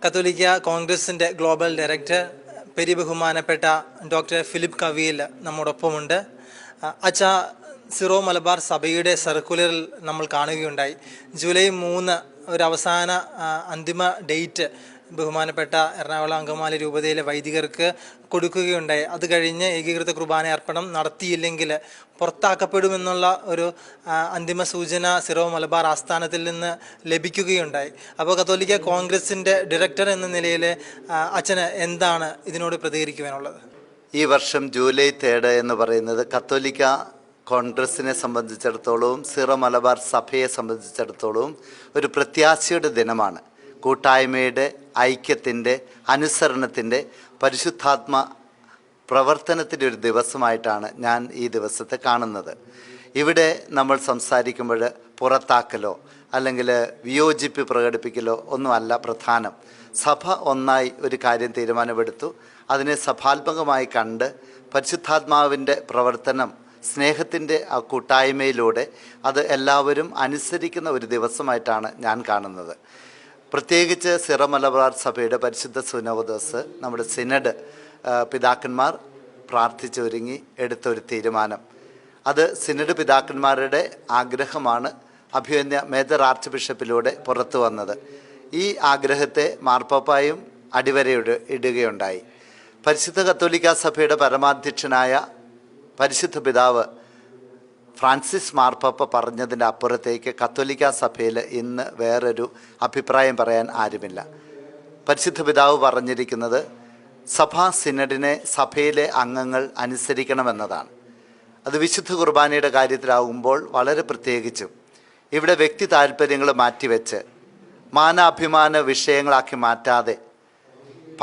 കത്തോലിക്ക കോൺഗ്രസിൻ്റെ global director പെരിബഹുമാനപ്പെട്ട doctor Philip കവിയിൽ നമ്മോടൊപ്പമുണ്ട്. അച്ഛ, സിറോ മലബാർ സഭയുടെ സർക്കുലറിൽ നമ്മൾ കാണുകയുണ്ടായി, ജൂലൈ 3 ഒരു അവസാന അന്തിമ ഡേറ്റ് ബഹുമാനപ്പെട്ട എറണാകുളം അങ്കമാലി രൂപതയിലെ വൈദികർക്ക് കൊടുക്കുകയുണ്ടായി. അത് കഴിഞ്ഞ് ഏകീകൃത കുർബാന അർപ്പണം നടത്തിയില്ലെങ്കിൽ പുറത്താക്കപ്പെടുമെന്നുള്ള ഒരു അന്തിമ സൂചന സിറോ മലബാർ ആസ്ഥാനത്തിൽ നിന്ന് ലഭിക്കുകയുണ്ടായി. അപ്പോൾ കത്തോലിക്ക കോൺഗ്രസിൻ്റെ ഡയറക്ടർ എന്ന നിലയിൽ അച്ഛന് എന്താണ് ഇതിനോട് പ്രതികരിക്കുവാനുള്ളത്? ഈ വർഷം ജൂലൈ 3 എന്ന് പറയുന്നത് കത്തോലിക്ക കോൺഗ്രസിനെ സംബന്ധിച്ചിടത്തോളവും സിറോ മലബാർ സഭയെ സംബന്ധിച്ചിടത്തോളവും ഒരു പ്രത്യാശയുടെ ദിനമാണ്. കൂട്ടായ്മയുടെ, ഐക്യത്തിൻ്റെ, അനുസരണത്തിൻ്റെ, പരിശുദ്ധാത്മ പ്രവർത്തനത്തിൻ്റെ ഒരു ദിവസമായിട്ടാണ് ഞാൻ ഈ ദിവസത്തെ കാണുന്നത്. ഇവിടെ നമ്മൾ സംസാരിക്കുമ്പോൾ പുറത്താക്കലോ അല്ലെങ്കിൽ വിയോജിപ്പ് പ്രകടിപ്പിക്കലോ ഒന്നുമല്ല പ്രധാനം. സഭ ഒന്നായി ഒരു കാര്യം തീരുമാനമെടുത്തു, അതിനെ സഭാത്മകമായി കണ്ട് പരിശുദ്ധാത്മാവിൻ്റെ പ്രവർത്തനം, സ്നേഹത്തിൻ്റെ ആ കൂട്ടായ്മയിലൂടെ അത് എല്ലാവരും അനുസരിക്കുന്ന ഒരു ദിവസമായിട്ടാണ് ഞാൻ കാണുന്നത്. പ്രത്യേകിച്ച് സിറോ മലബാർ സഭയുടെ പരിശുദ്ധ സുനോദോസ്, നമ്മുടെ സിനഡ് പിതാക്കന്മാർ പ്രാർത്ഥിച്ചൊരുങ്ങി എടുത്തൊരു തീരുമാനം. അത് സിനഡ് പിതാക്കന്മാരുടെ ആഗ്രഹമാണ് അഭിവന്യ മേജർ ആർച്ച് ബിഷപ്പിലൂടെ പുറത്തു വന്നത്. ഈ ആഗ്രഹത്തെ മാർപ്പാപ്പായും ഇടുകയുണ്ടായി. പരിശുദ്ധ കത്തോലിക്ക സഭയുടെ പരമാധ്യക്ഷനായ പരിശുദ്ധ പിതാവ് ഫ്രാൻസിസ് മാർപ്പാപ്പ പറഞ്ഞതിൻ്റെ അപ്പുറത്തേക്ക് കത്തോലിക്ക സഭയിൽ ഇന്ന് വേറൊരു അഭിപ്രായം പറയാൻ ആരുമില്ല. പരിശുദ്ധ പിതാവ് പറഞ്ഞിരിക്കുന്നത് സഭാ സിനഡിനെ സഭയിലെ അംഗങ്ങൾ അനുസരിക്കണമെന്നതാണ്. അത് വിശുദ്ധ കുർബാനയുടെ കാര്യത്തിലാകുമ്പോൾ വളരെ പ്രത്യേകിച്ചും ഇവിടെ വ്യക്തി താല്പര്യങ്ങൾ മാറ്റിവെച്ച് മാനാഭിമാന വിഷയങ്ങളാക്കി മാറ്റാതെ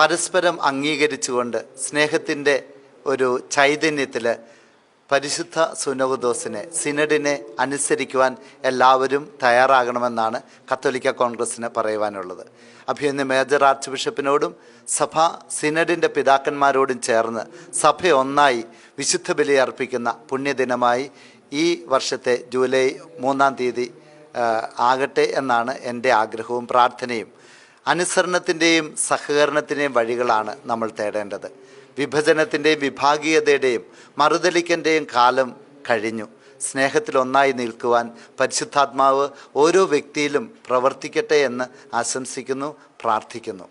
പരസ്പരം അംഗീകരിച്ചുകൊണ്ട് സ്നേഹത്തിൻ്റെ ഒരു ചൈതന്യത്തിൽ പരിശുദ്ധ സുനോദോസിനെ, സിനഡിനെ അനുസരിക്കുവാൻ എല്ലാവരും തയ്യാറാകണമെന്നാണ് കത്തോലിക്ക കോൺഗ്രസ്സിന് പറയുവാനുള്ളത്. അഭിവന്യ മേജർ ആർച്ച് ബിഷപ്പിനോടും സഭ സിനഡിൻ്റെ പിതാക്കന്മാരോടും ചേർന്ന് സഭ ഒന്നായി വിശുദ്ധ ബലി അർപ്പിക്കുന്ന പുണ്യദിനമായി ഈ വർഷത്തെ ജൂലൈ 3 ആകട്ടെ എന്നാണ് എൻ്റെ ആഗ്രഹവും പ്രാർത്ഥനയും. അനുസരണത്തിൻ്റെയും സഹകരണത്തിൻ്റെയും വഴികളാണ് നമ്മൾ തേടേണ്ടത്. വിഭജനത്തിൻ്റെയും വിഭാഗീയതയുടെയും മറുതലിക്കൻ്റെയും കാലം കഴിഞ്ഞു. സ്നേഹത്തിലൊന്നായി നിൽക്കുവാൻ പരിശുദ്ധാത്മാവ് ഓരോ വ്യക്തിയിലും പ്രവർത്തിക്കട്ടെ എന്ന് ആശംസിക്കുന്നു, പ്രാർത്ഥിക്കുന്നു.